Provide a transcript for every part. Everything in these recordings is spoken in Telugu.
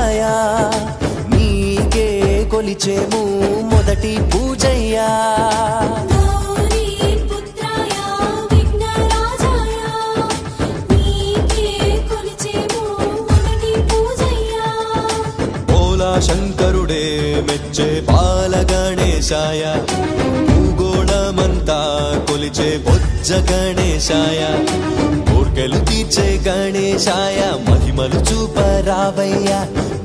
చంద్రాయ నీకే కొలిచేము మొదటి పూజయ్యా శంకరుడే మెచ్చే బాల గణేశాయ భూగోళమంతా కొలిచే బొజ్జ గణేశాయ కోర్కెలు తీర్చే గణేశాయ మహిమలు చూపరావయ్య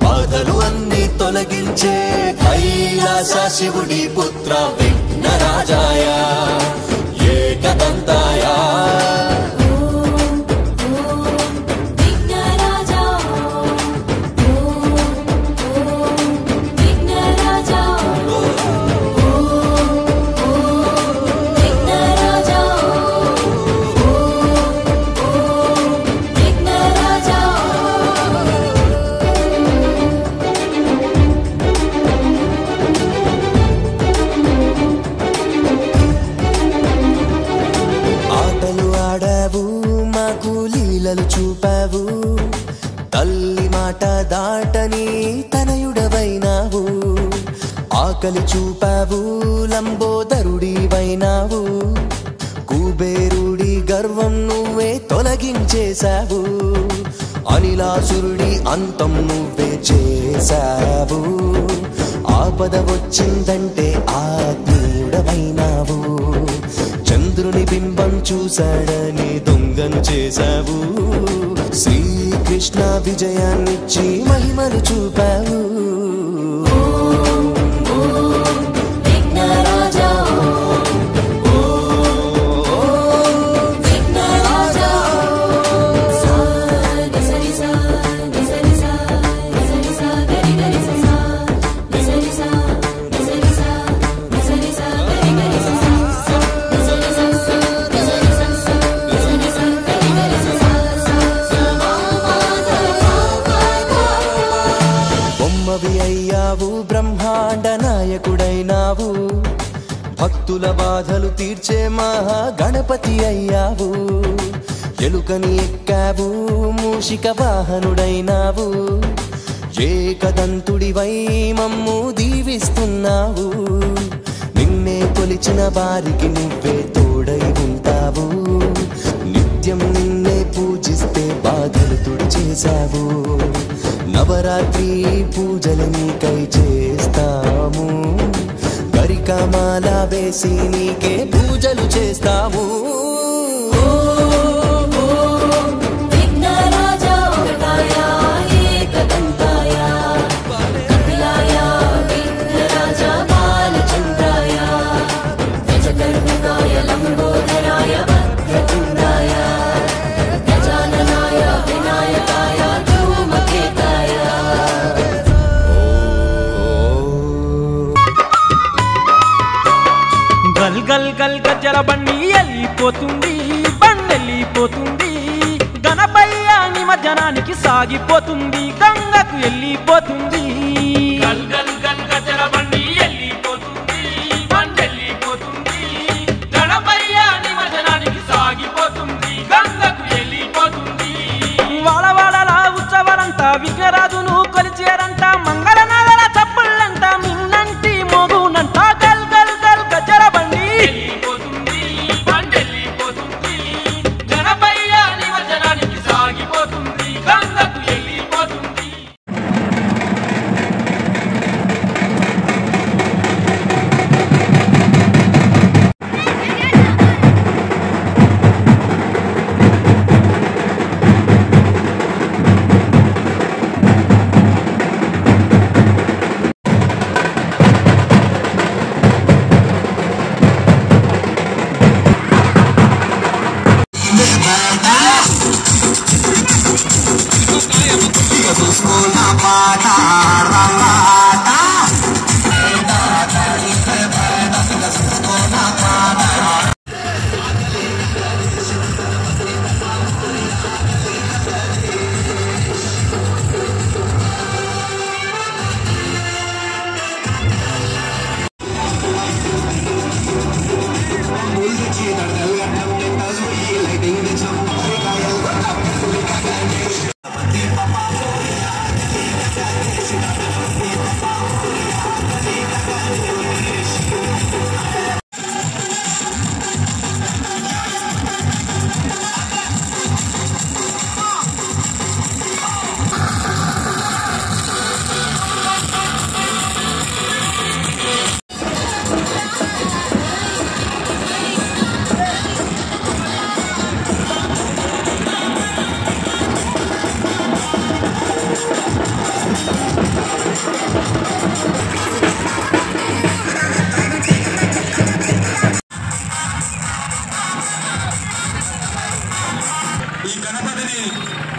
బాధలు అన్ని తొలగించే కైలాస శివుడి పుత్ర విఘ్నరాజాయ ఏకదంతాయ చూపావు తల్లి మాట దాటని తనయుడవైనావు ఆకలి చూపావు లంబోదరుడివైనావు కుబేరుడి గర్వం నువ్వే తొలగించేశావు అనిలాసురుడి అంతం నువ్వే చేశావు ఆపద వచ్చిందంటే ఆత్మీయుడవైనావు చంద్రుని బింబం చూశాడని దొంగను చేశావు శ్రీకృష్ణ విజయాన్నిచ్చి మహిమలు చూపావు అయ్యావు బ్రహ్మాండ నాయకుడైనావు భక్తుల బాధలు తీర్చే మహా గణపతి అయ్యావు ఎలుకని ఎక్కావు మూషిక వాహనుడైనావు ఏకదంతుడివై మమ్ము దీవిస్తున్నావు నిన్నే కొలిచిన వారికి నువ్వే తోడై ఉంటావు నిత్యం నిన్నే పూజిస్తే బాధలు తుడిచేశావు నవరాత్రి పూజలు నీకై చేస్తాము గరికమాల వేసి నీకే పూజలు చేస్తాము గల్ గల్ గజ్జల బండి వెళ్ళిపోతుంది బండెళ్ళిపోతుంది గణపయ్య నిమజ్జనానికి సాగిపోతుంది గంగకు వెళ్ళిపోతుంది గల్ గల్ గల్ గజ్జల బండి వెళ్ళిపోతుంది బండెళ్ళిపోతుంది గణపయ్య నిమజ్జనానికి సాగిపోతుంది గంగకు వెళ్ళిపోతుంది వాడవాడలా ఉత్సవాలంతా విఘ్నరాజును కొలిచేరంట మంగళనాదల చప్పుళ్ళంట మిన్నంటి మోగునంట గల్ గల్ గల్ గజ్జల బండి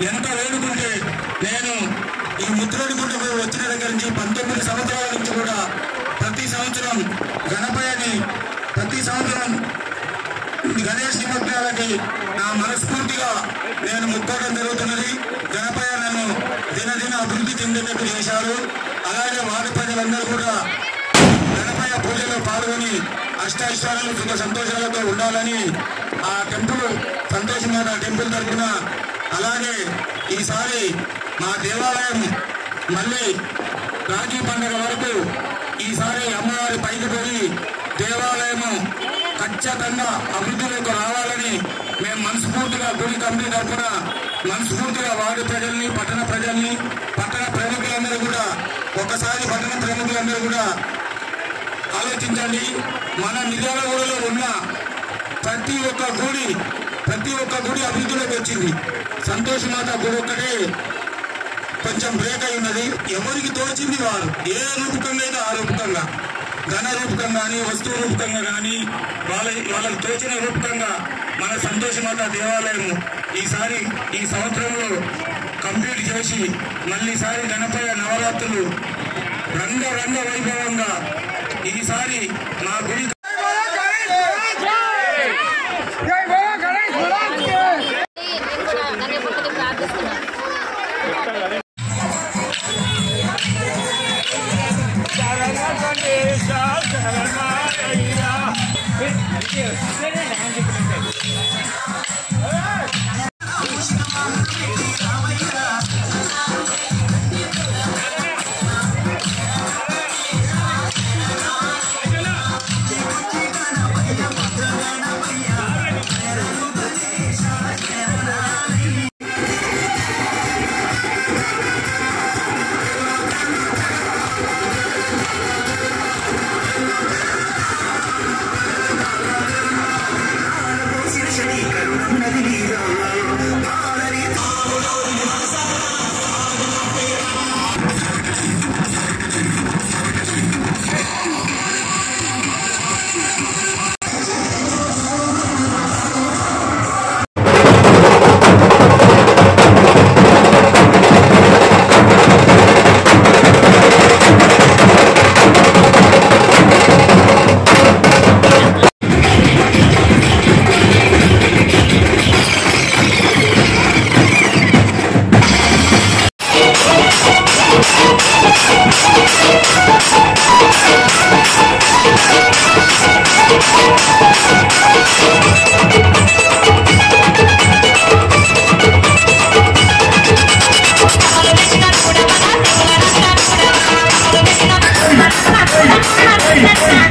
ఎంత వేడుకుంటే నేను ఈ ముద్రడిగుంటకు వచ్చిన దగ్గర నుంచి 19 సంవత్సరాల నుంచి కూడా ప్రతి సంవత్సరం గణపయ్యని ప్రతి సంవత్సరం గణేష్ నిమగ్నాలకి నా మనస్ఫూర్తిగా నేను ముక్కోవడం జరుగుతున్నది. గణపయ్య నన్ను దినదిన అభివృద్ధి చెందేటట్టు చేశారు. అలాగే వార్డు ప్రజలందరూ కూడా గణపయ్య పూజలో పాల్గొని అష్టాయిష్టాలను సుఖ సంతోషాలతో ఉండాలని ఆ టెంపుల్ సంతోషమైన టెంపుల్ తరఫున, అలాగే ఈసారి మా దేవాలయం మళ్ళీ రాఖీ పండుగ వరకు ఈసారి అమ్మవారి పైకి పోయి దేవాలయము ఖచ్చితంగా అభివృద్ధిలోకి రావాలని మేము మనస్ఫూర్తిగా గుడి కమిటీ తరఫున మనస్ఫూర్తిగా వార్డు ప్రజల్ని, పట్టణ ప్రజల్ని, పట్టణ ప్రముఖులందరూ కూడా ఒకసారి పట్టణ ప్రముఖులందరూ కూడా ఆలోచించండి. మన మిర్యాలగూడలో ఉన్న ప్రతి ఒక్క గుడి అభివృద్ధిలోకి వచ్చింది. సంతోషమాత గుడి ఒక్కటే కొంచెం బ్రేక్ అయి ఉన్నది. ఎవరికి తోచింది వారు ఏ రూపకంగా అయితే ఆ రూపకంగా, ధన రూపకంగా కానీ వస్తు రూపకంగా కానీ వాళ్ళకి తోచిన రూపకంగా మన సంతోషమాత దేవాలయం ఈసారి ఈ సంవత్సరంలో కంప్లీట్ చేసి మళ్ళీసారి గణపయ్య నవరాత్రులు రంగ వైభవంగా ఈసారి మా గుడి Let's go.